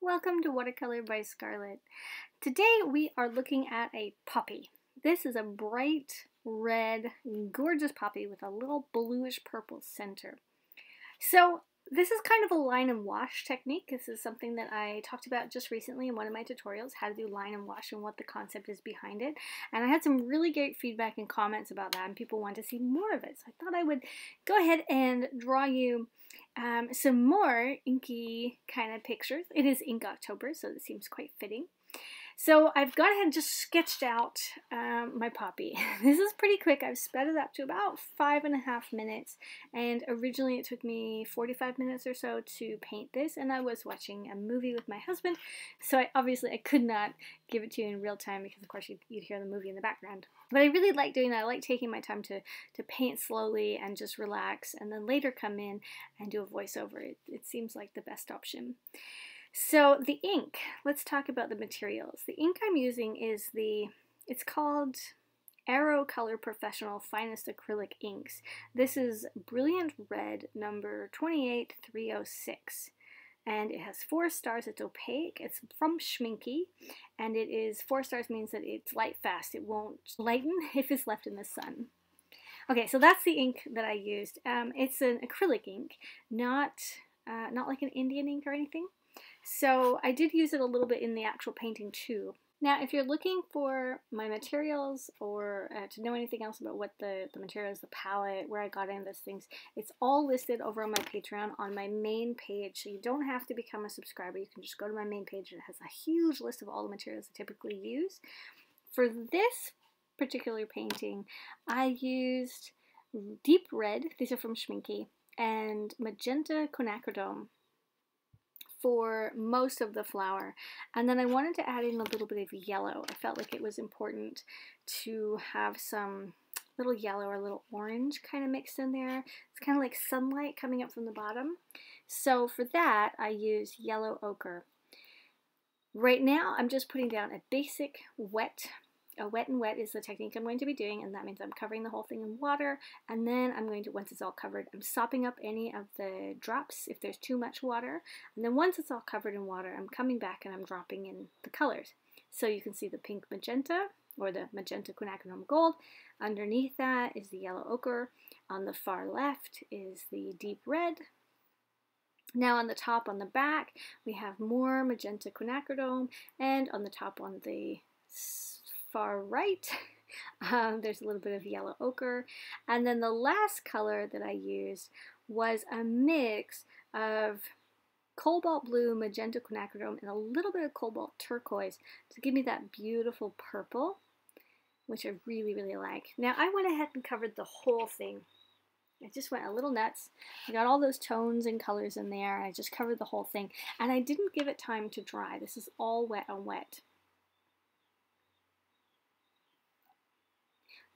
Welcome to Watercolor by Scarlett. Today we are looking at a poppy. This is a bright red, gorgeous poppy with a little bluish purple center. So this is kind of a line and wash technique. This is something that I talked about just recently in one of my tutorials, how to do line and wash and what the concept is behind it. And I had some really great feedback and comments about that, and people wanted to see more of it. So I thought I would go ahead and draw you some more inky kind of pictures. It is Ink October, so it seems quite fitting. So I've gone ahead and just sketched out my poppy. This is pretty quick. I've sped it up to about 5.5 minutes, and originally it took me 45 minutes or so to paint this, and I was watching a movie with my husband, so I could not give it to you in real time because of course you'd hear the movie in the background. But I really like doing that. I like taking my time to paint slowly and just relax, and then later come in and do a voiceover. It seems like the best option. So the ink, let's talk about the materials. The ink I'm using is it's called WATERCOLOUR Professional Finest Acrylic Inks. This is Brilliant Red number 28306. And it has 4 stars, it's opaque, it's from Schminky, and it is 4 stars means that it's light fast. It won't lighten if it's left in the sun. Okay, so that's the ink that I used. It's an acrylic ink, not like an Indian ink or anything. So I did use it a little bit in the actual painting too. Now, if you're looking for my materials or to know anything else about what the materials, the palette, where I got in those things, it's all listed over on my Patreon on my main page. So you don't have to become a subscriber. You can just go to my main page. It has a huge list of all the materials I typically use. For this particular painting, I used deep red, these are from Schminky, and magenta quinacridone for most of the flower, and then I wanted to add in a little bit of yellow. I felt like it was important to have some little yellow or a little orange kind of mixed in there. It's kind of like sunlight coming up from the bottom. So for that I used yellow ochre. Right now I'm just putting down a basic wet. A wet and wet is the technique I'm going to be doing, and that means I'm covering the whole thing in water, and then I'm going to, once it's all covered, I'm sopping up any of the drops if there's too much water, and then once it's all covered in water, I'm coming back and I'm dropping in the colors. So you can see the pink magenta, or the magenta quinacridone gold. Underneath that is the yellow ochre. On the far left is the deep red. Now on the top, on the back, we have more magenta quinacridone, and on the top, on the far right, there's a little bit of yellow ochre, and then the last color that I used was a mix of cobalt blue, magenta quinacridone, and a little bit of cobalt turquoise to give me that beautiful purple, which I really, really like. Now I went ahead and covered the whole thing. I just went a little nuts. I got all those tones and colors in there. I just covered the whole thing, and I didn't give it time to dry. This is all wet on wet.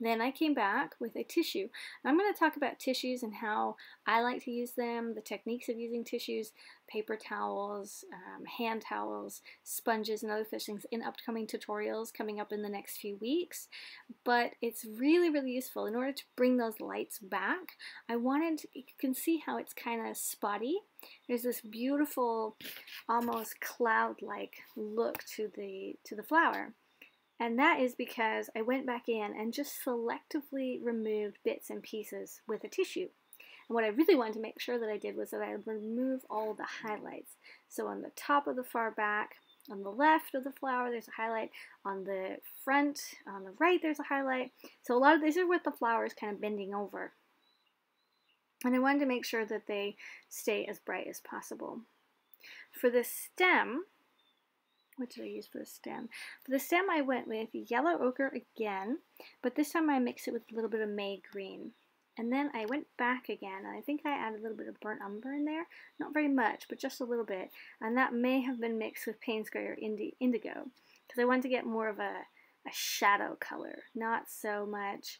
Then I came back with a tissue. I'm going to talk about tissues and how I like to use them, the techniques of using tissues, paper towels, hand towels, sponges, and other things in upcoming tutorials coming up in the next few weeks. But it's really, really useful. In order to bring those lights back, you can see how it's kind of spotty. There's this beautiful, almost cloud-like look to the flower. And that is because I went back in and just selectively removed bits and pieces with a tissue. And what I really wanted to make sure that I did was that I would remove all the highlights. So on the top of the far back, on the left of the flower, there's a highlight. On the front, on the right, there's a highlight. So a lot of these are with the flowers kind of bending over. And I wanted to make sure that they stay as bright as possible. For the stem, what did I use for the stem? For the stem I went with yellow ochre again, but this time I mixed it with a little bit of May green. And then I went back again, and I think I added a little bit of burnt umber in there. Not very much, but just a little bit. And that may have been mixed with Payne's Gray or Indigo, because I wanted to get more of a shadow color, not so much,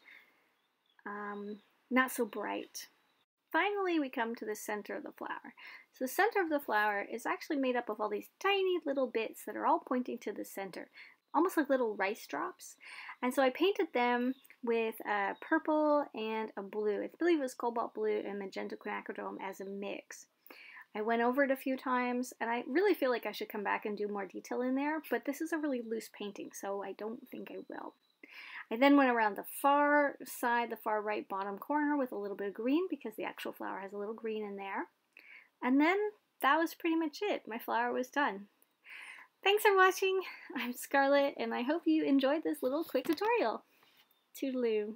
not so bright. Finally, we come to the center of the flower. So the center of the flower is actually made up of all these tiny little bits that are all pointing to the center, almost like little rice drops. And so I painted them with a purple and a blue. I believe it was cobalt blue and magenta quinacridone as a mix. I went over it a few times, and I really feel like I should come back and do more detail in there, but this is a really loose painting, so I don't think I will. I then went around the far side, the far right bottom corner with a little bit of green because the actual flower has a little green in there. And then that was pretty much it. My flower was done. Thanks for watching. I'm Scarlett, and I hope you enjoyed this little quick tutorial. Toodaloo.